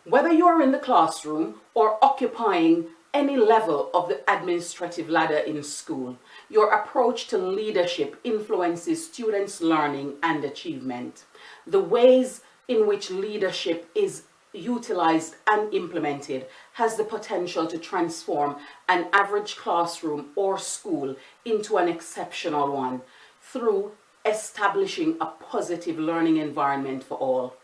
Whether you are in the classroom or occupying any level of the administrative ladder in school, your approach to leadership influences students' learning and achievement. The ways in which leadership is utilized and implemented has the potential to transform an average classroom or school into an exceptional one through establishing a positive learning environment for all.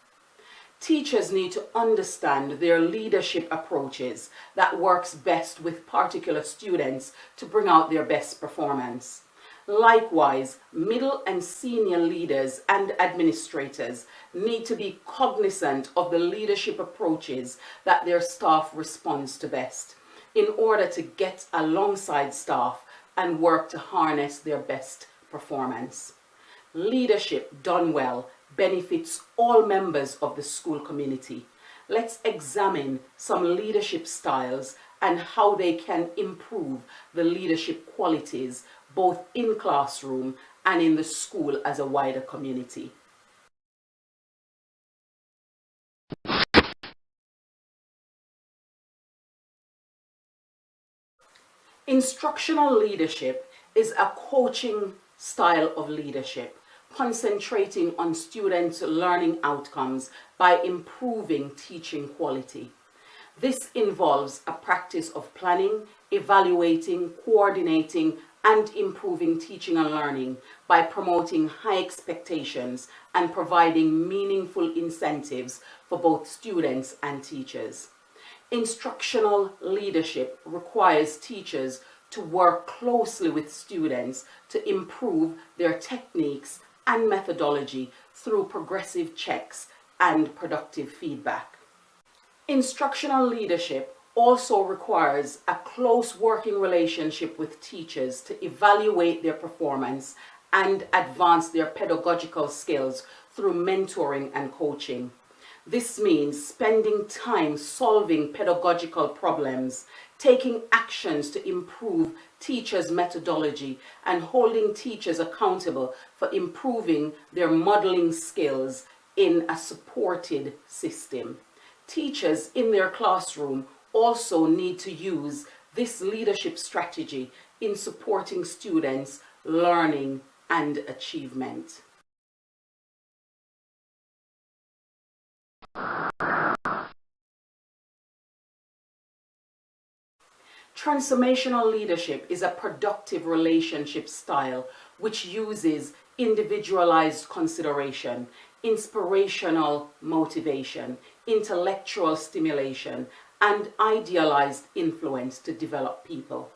Teachers need to understand their leadership approaches that works best with particular students to bring out their best performance. Likewise, middle and senior leaders and administrators need to be cognizant of the leadership approaches that their staff responds to best in order to get alongside staff and work to harness their best performance. Leadership done well benefits all members of the school community. Let's examine some leadership styles and how they can improve the leadership qualities both in classroom and in the school as a wider community. Instructional leadership is a coaching style of leadership, concentrating on students' learning outcomes by improving teaching quality. This involves a practice of planning, evaluating, coordinating, and improving teaching and learning by promoting high expectations and providing meaningful incentives for both students and teachers. Instructional leadership requires teachers to work closely with students to improve their techniques and methodology through progressive checks and productive feedback. Instructional leadership also requires a close working relationship with teachers to evaluate their performance and advance their pedagogical skills through mentoring and coaching. This means spending time solving pedagogical problems, taking actions to improve teachers' methodology, and holding teachers accountable for improving their modeling skills in a supported system. Teachers in their classroom also need to use this leadership strategy in supporting students' learning and achievement. Transformational leadership is a productive relationship style which uses individualized consideration, inspirational motivation, intellectual stimulation, and idealized influence to develop people.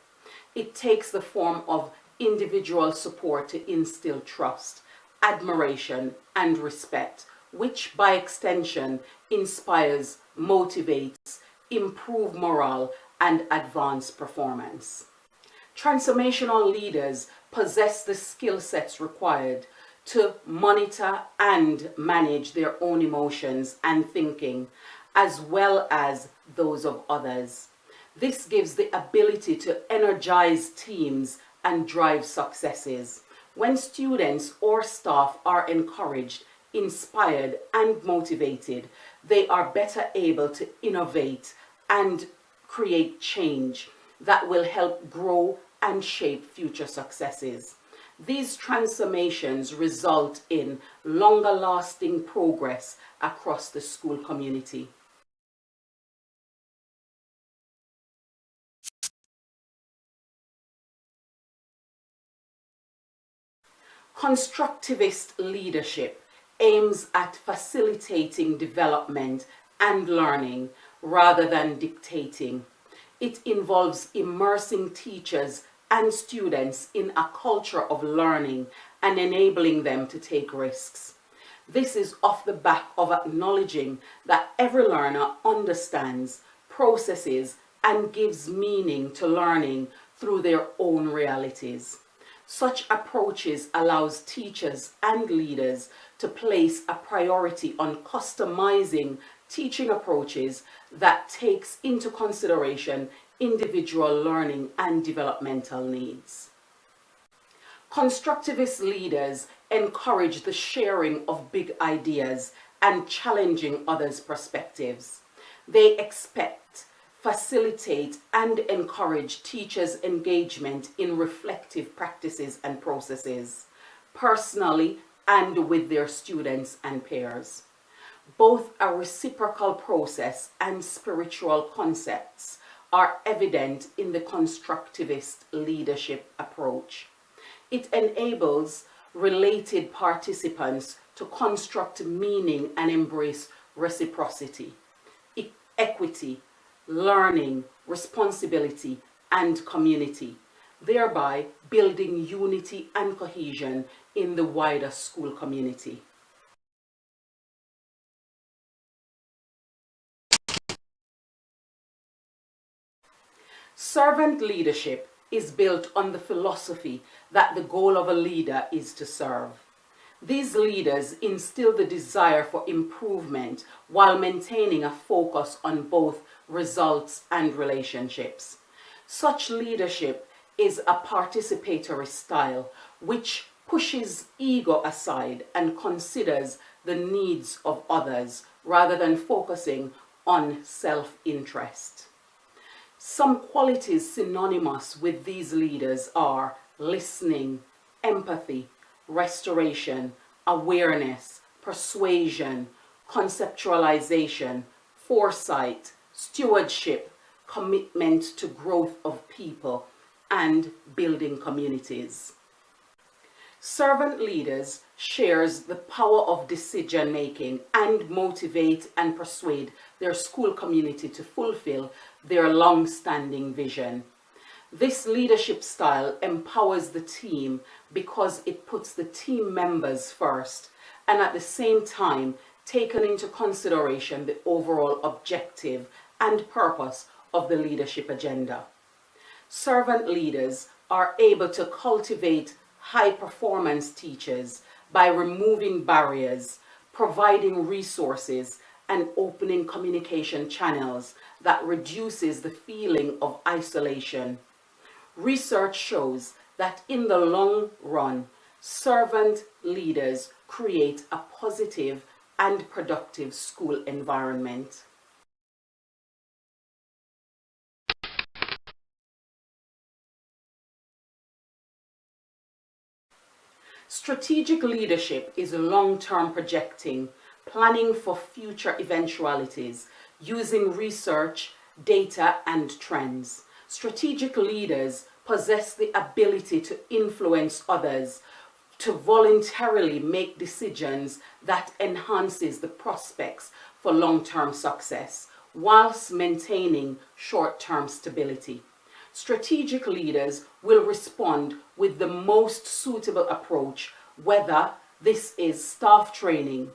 It takes the form of individual support to instill trust, admiration, and respect, which by extension inspires, motivates, improves morale, and advance performance. Transformational leaders possess the skill sets required to monitor and manage their own emotions and thinking, as well as those of others. This gives the ability to energize teams and drive successes. When students or staff are encouraged, inspired, and motivated, they are better able to innovate and create change that will help grow and shape future successes. These transformations result in longer lasting progress across the school community. Constructivist leadership aims at facilitating development and learning rather than dictating. It involves immersing teachers and students in a culture of learning and enabling them to take risks. This is off the back of acknowledging that every learner understands, processes, and gives meaning to learning through their own realities. Such approaches allows teachers and leaders to place a priority on customizing teaching approaches that takes into consideration individual learning and developmental needs. Constructivist leaders encourage the sharing of big ideas and challenging others' perspectives. They expect, facilitate, and encourage teachers' engagement in reflective practices and processes, personally and with their students and peers. Both a reciprocal process and spiritual concepts are evident in the constructivist leadership approach. It enables related participants to construct meaning and embrace reciprocity, equity, learning, responsibility, and community, thereby building unity and cohesion in the wider school community. Servant leadership is built on the philosophy that the goal of a leader is to serve. These leaders instill the desire for improvement while maintaining a focus on both results and relationships. Such leadership is a participatory style which pushes ego aside and considers the needs of others rather than focusing on self-interest. Some qualities synonymous with these leaders are listening, empathy, restoration, awareness, persuasion, conceptualization, foresight, stewardship, commitment to growth of people, and building communities. Servant leaders shares the power of decision making and motivate and persuade their school community to fulfill their long-standing vision. This leadership style empowers the team because it puts the team members first and at the same time taken into consideration the overall objective and purpose of the leadership agenda. Servant leaders are able to cultivate high-performance teachers by removing barriers, providing resources, and opening communication channels that reduces the feeling of isolation. Research shows that in the long run, servant leaders create a positive and productive school environment. Strategic leadership is long-term projecting, planning for future eventualities, using research, data, and trends. Strategic leaders possess the ability to influence others, to voluntarily make decisions that enhances the prospects for long-term success, whilst maintaining short-term stability. Strategic leaders will respond with the most suitable approach, whether this is staff training,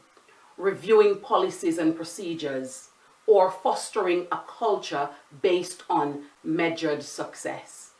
reviewing policies and procedures, or fostering a culture based on measured success.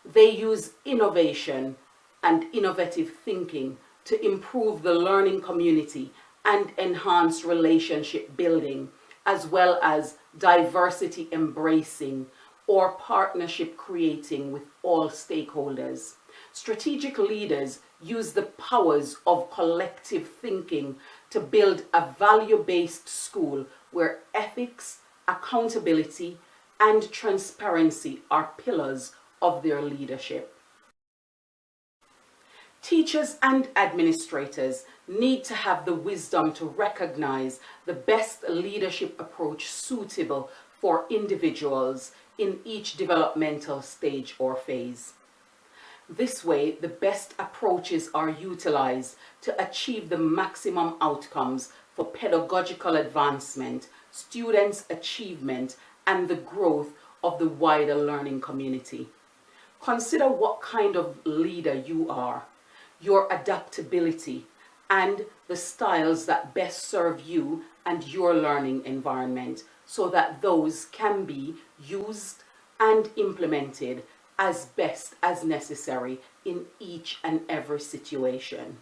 They use innovation and innovative thinking to improve the learning community and enhance relationship building, as well as diversity embracing or partnership creating with all stakeholders. Strategic leaders use the powers of collective thinking to build a value-based school where ethics, accountability, and transparency are pillars of their leadership. Teachers and administrators need to have the wisdom to recognize the best leadership approach suitable for individuals in each developmental stage or phase. This way, the best approaches are utilized to achieve the maximum outcomes for pedagogical advancement, students' achievement, and the growth of the wider learning community. Consider what kind of leader you are, your adaptability, and the styles that best serve you and your learning environment, so that those can be used and implemented as best as necessary in each and every situation.